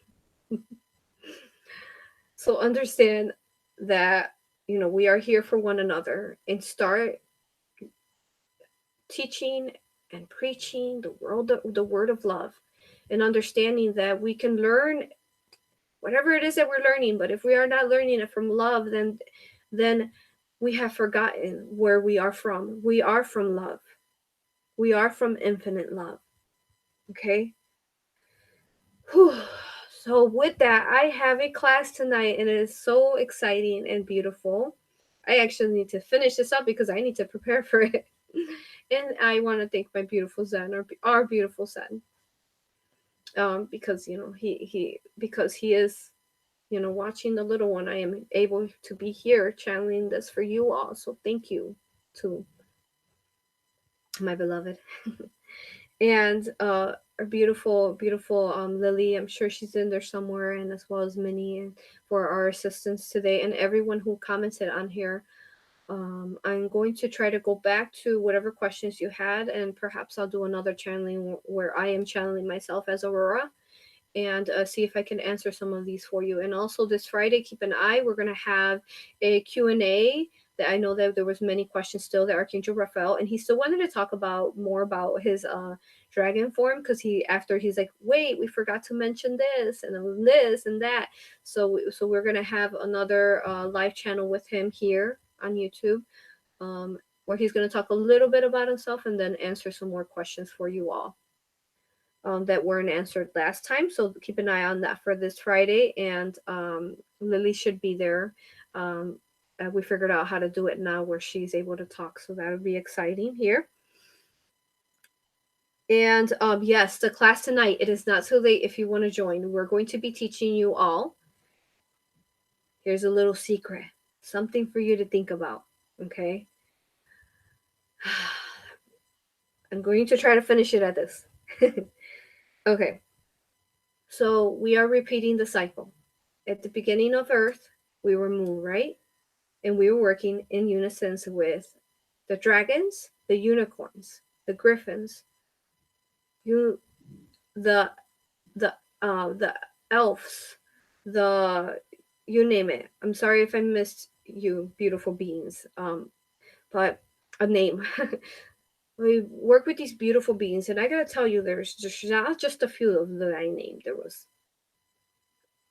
So understand that, we are here for one another, and start teaching and preaching the word of love, and understanding that we can learn whatever it is that we're learning, but if we are not learning it from love, then we have forgotten where we are from. We are from love. We are from infinite love. Okay? Whew. So with that, I have a class tonight, and it is so exciting and beautiful. I actually need to finish this up because I need to prepare for it. And I want to thank my beautiful Zen, our beautiful Zen, because he is watching the little one. I am able to be here channeling this for you all. So thank you to my beloved. And our beautiful, beautiful Lily. I'm sure she's in there somewhere, and as well as Minnie, and for our assistance today, and everyone who commented on here. I'm going to try to go back to whatever questions you had, and perhaps I'll do another channeling where I am channeling myself as Aurora, and see if I can answer some of these for you. And also this Friday, keep an eye. We're going to have a Q&A. That I know that there was many questions still that Archangel Raphael, and he still wanted to talk about more about his dragon form, because he's like, wait, we forgot to mention this and this and that. So we're going to have another live channel with him here on YouTube, where he's going to talk a little bit about himself and then answer some more questions for you all that weren't answered last time. So keep an eye on that for this Friday. And Lily should be there. We figured out how to do it now where she's able to talk. So that would be exciting here. And yes, the class tonight, it is not so late if you want to join. We're going to be teaching you all. Here's a little secret, something for you to think about. Okay. I'm going to try to finish it at this. Okay. So we are repeating the cycle. At the beginning of Earth, we were moon, right? And we were working in unison with the dragons, the unicorns, the griffins, the the elves, the you name it. I'm sorry if I missed you, beautiful beings. But a name. We work with these beautiful beings, and I gotta tell you, there's just not just a few of them that I named. There was,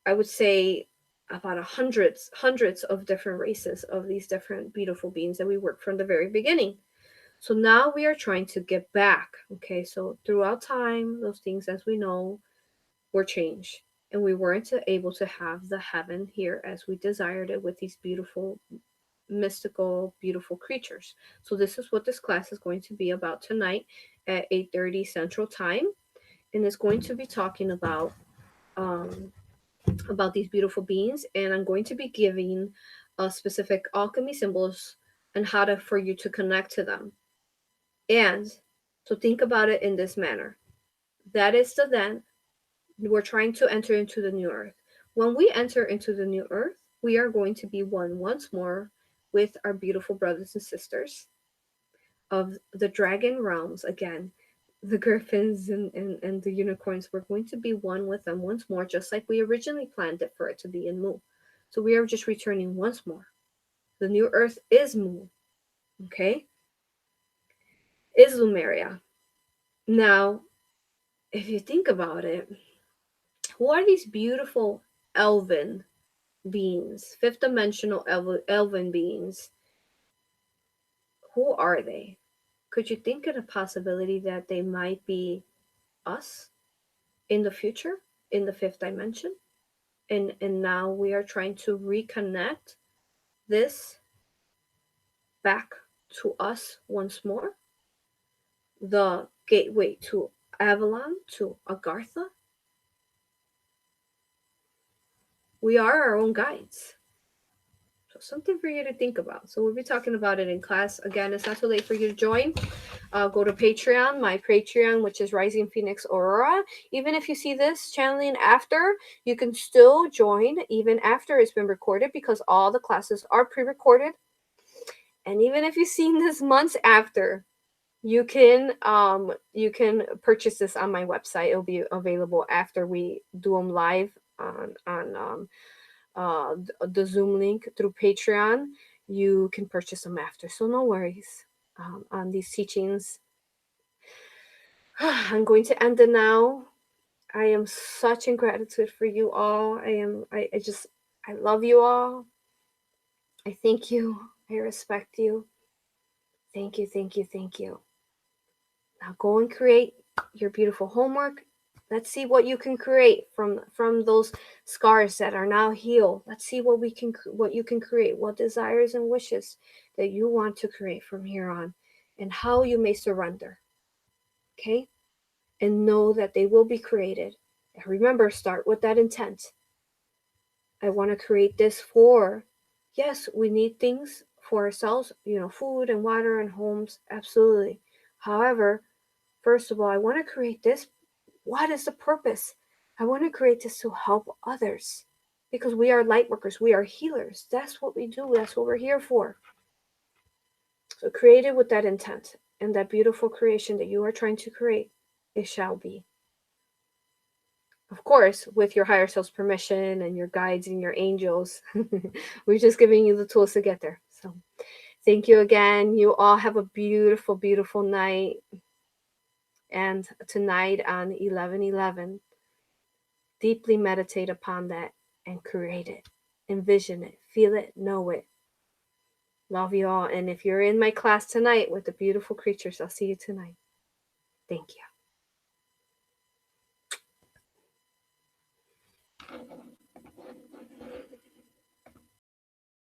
I would say, about hundreds of different races of these different beautiful beings that we worked from the very beginning. So now we are trying to get back. Okay, so throughout time, those things, as we know, were changed, and we weren't able to have the heaven here as we desired it with these beautiful, mystical, beautiful creatures. So this is what this class is going to be about tonight at 8:30 Central Time, and it's going to be talking about about these beautiful beings, and I'm going to be giving specific alchemy symbols and how to for you to connect to them. And so think about it in this manner. That is the then we're trying to enter into the new earth. When we enter into the new earth, we are going to be one once more with our beautiful brothers and sisters of the dragon realms again. The griffins and the unicorns, we're going to be one with them once more, just like we originally planned it for it to be in Mu. So we are just returning once more. The new earth is Mu, okay? Is Lumeria. Now, if you think about it, who are these beautiful elven beings, fifth dimensional elven beings? Who are they? Could you think of the possibility that they might be us in the future, in the fifth dimension? And now we are trying to reconnect this back to us once more. The gateway to Avalon, to Agartha. We are our own guides. So something for you to think about. So we'll be talking about it in class. Again, it's not too late for you to join. Go to Patreon, my Patreon, which is Rising Phoenix Aurora. Even if you see this channeling after, you can still join even after it's been recorded, because all the classes are pre-recorded. And even if you've seen this months after, you can purchase this on my website. It'll be available after we do them live on the Zoom link through Patreon. You can purchase them after, so no worries on these teachings. I'm going to end it now. I am such in gratitude for you all. I love you all. I thank you. I respect you. Thank you, thank you, thank you. Now go and create your beautiful homework. Let's see what you can create from those scars that are now healed. Let's see what you can create, what desires and wishes that you want to create from here on, and how you may surrender. Okay? And know that they will be created. And remember, start with that intent. I want to create this for, yes, we need things for ourselves, food and water and homes, absolutely. However, first of all, I want to create this. What is the purpose? I want to create this to help others, because we are light workers. We are healers. That's what we do. That's what we're here for. So create it with that intent, and that beautiful creation that you are trying to create, it shall be. Of course, with your higher self's permission and your guides and your angels. We're just giving you the tools to get there. So thank you again. You all have a beautiful, beautiful night. And tonight on 11/11, deeply meditate upon that and create it. Envision it. Feel it. Know it. Love you all. And if you're in my class tonight with the beautiful creatures, I'll see you tonight. Thank you.